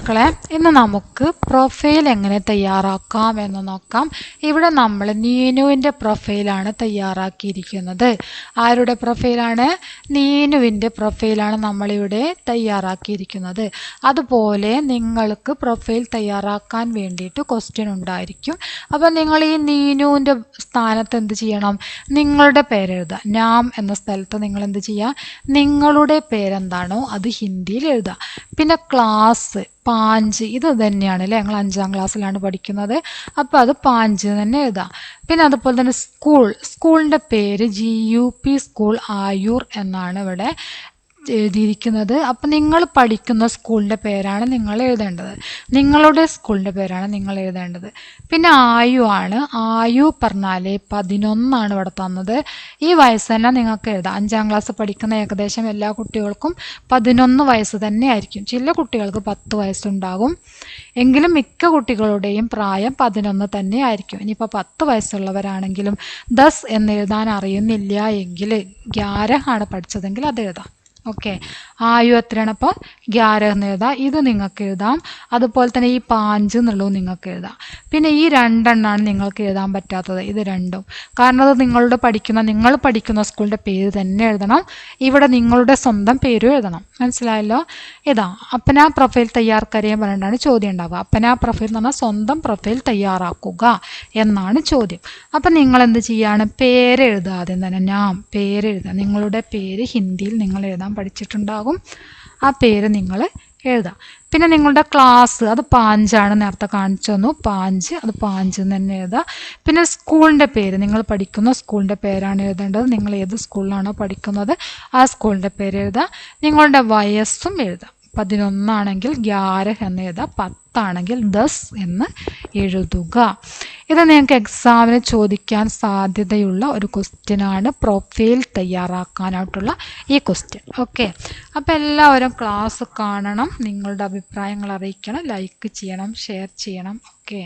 മക്കളെ, ഇന്ന് നമുക്ക് പ്രൊഫൈൽ എങ്ങനെ തയ്യാറാക്കാം എന്ന് നോക്കാം. ഇവിടെ നമ്മൾ നീനുവിൻ്റെ പ്രൊഫൈലാണ് തയ്യാറാക്കിയിരിക്കുന്നത്. ആരുടെ പ്രൊഫൈലാണ്? നീനുവിൻ്റെ പ്രൊഫൈലാണ് നമ്മളിവിടെ തയ്യാറാക്കിയിരിക്കുന്നത്. അതുപോലെ നിങ്ങൾക്ക് പ്രൊഫൈൽ തയ്യാറാക്കാൻ വേണ്ടിയിട്ട് ക്വസ്റ്റ്യൻ ഉണ്ടായിരിക്കും. അപ്പോൾ നിങ്ങൾ ഈ നീനുവിൻ്റെ സ്ഥാനത്ത് എന്ത് ചെയ്യണം? നിങ്ങളുടെ പേരെഴുതുക. നാം എന്ന സ്ഥലത്ത് നിങ്ങൾ എന്ത് ചെയ്യുക? നിങ്ങളുടെ പേരെന്താണോ അത് ഹിന്ദിയിൽ എഴുതുക. പിന്നെ ക്ലാസ് 5 ഇത് തന്നെയാണ് അല്ലേ, ഞങ്ങൾ 5ാം ക്ലാസ്സിലാണ് പഠിക്കുന്നത്. അപ്പോൾ അത് 5 തന്നെ എഴുതാം. പിന്നെ അതുപോലെ തന്നെ സ്കൂളിൻ്റെ പേര് GUP സ്കൂൾ ആയൂർ എന്നാണ് ഇവിടെ എഴുതിയിരിക്കുന്നത്. അപ്പം നിങ്ങൾ പഠിക്കുന്ന സ്കൂളിൻ്റെ പേരാണ് നിങ്ങൾ എഴുതേണ്ടത്. നിങ്ങളുടെ സ്കൂളിൻ്റെ പേരാണ് നിങ്ങൾ എഴുതേണ്ടത്. പിന്നെ ആയു ആണ്. ആയു പറഞ്ഞാൽ 11 ഇവിടെ തന്നത്. ഈ വയസ്സ് തന്നെ നിങ്ങൾക്ക് എഴുതാം. 5ാം ക്ലാസ് പഠിക്കുന്ന ഏകദേശം എല്ലാ കുട്ടികൾക്കും 11 വയസ്സ് തന്നെ ആയിരിക്കും. ചില കുട്ടികൾക്ക് 10 വയസ്സുണ്ടാകും. എങ്കിലും മിക്ക കുട്ടികളുടെയും പ്രായം 11 തന്നെ ആയിരിക്കും. ഇനിയിപ്പോൾ 10 വയസ്സുള്ളവരാണെങ്കിലും 10 എന്ന് എഴുതാൻ അറിയുന്നില്ല എങ്കിൽ 11 ആണ് പഠിച്ചതെങ്കിൽ അത് എഴുതാം. ഓക്കെ, ആയു എത്രയാണ്? അപ്പോൾ 11 എന്ന് എഴുതാം. ഇത് നിങ്ങൾക്ക് എഴുതാം. അതുപോലെ തന്നെ ഈ 5 എന്നുള്ളത് നിങ്ങൾക്ക് എഴുതാം. പിന്നെ ഈ 2 എണ്ണമാണ് നിങ്ങൾക്ക് എഴുതാൻ പറ്റാത്തത്. ഇത് രണ്ടും കാരണം അത് നിങ്ങൾ പഠിക്കുന്ന സ്കൂളിൻ്റെ പേര് തന്നെ എഴുതണം. ഇവിടെ നിങ്ങളുടെ സ്വന്തം പേരും എഴുതണം. മനസ്സിലായല്ലോ? ഇതാ അപ്പനാ പ്രൊഫൈൽ തയ്യാറാക്കാൻ പറഞ്ഞിട്ടാണ് ചോദ്യം ഉണ്ടാവുക. അപ്പനാ പ്രൊഫൈൽ എന്ന് പറഞ്ഞാൽ സ്വന്തം പ്രൊഫൈൽ തയ്യാറാക്കുക എന്നാണ് ചോദ്യം. അപ്പം നിങ്ങൾ എന്ത് ചെയ്യാണ്? പേരെഴുതുക. ആദ്യം തന്നെ നാം പേരെഴുതുക. നിങ്ങളുടെ പേര് ഹിന്ദിയിൽ നിങ്ങൾ എഴുതാൻ പഠിച്ചിട്ടുണ്ടാകും. ആ പേര് നിങ്ങൾ എഴുതാം. പിന്നെ നിങ്ങളുടെ ക്ലാസ് അത് 5 ആണ്, നേരത്തെ കാണിച്ചു തന്നു. 5 അത് 5 തന്നെ എഴുതാം. പിന്നെ സ്കൂളിൻ്റെ പേര്, നിങ്ങൾ പഠിക്കുന്ന സ്കൂളിൻ്റെ പേരാണ് എഴുതേണ്ടത്. നിങ്ങൾ ഏത് സ്കൂളിലാണോ പഠിക്കുന്നത് ആ സ്കൂളിൻ്റെ പേര് എഴുതാം. നിങ്ങളുടെ വയസ്സും എഴുതാം. 11 ആണെങ്കിൽ 11 എന്ന് എഴുതാം. 10 ആണെങ്കിൽ 10 എന്ന് എഴുതുക. ഇത് നിങ്ങൾക്ക് എക്സാമിന് ചോദിക്കാൻ സാധ്യതയുള്ള ഒരു ക്വസ്റ്റ്യനാണ്, പ്രൊഫൈൽ തയ്യാറാക്കാനായിട്ടുള്ള ഈ ക്വസ്റ്റ്യൻ. ഓക്കെ, അപ്പോൾ എല്ലാവരും ക്ലാസ് കാണണം. നിങ്ങളുടെ അഭിപ്രായങ്ങൾ അറിയിക്കണം. ലൈക്ക് ചെയ്യണം, ഷെയർ ചെയ്യണം. ഓക്കെ.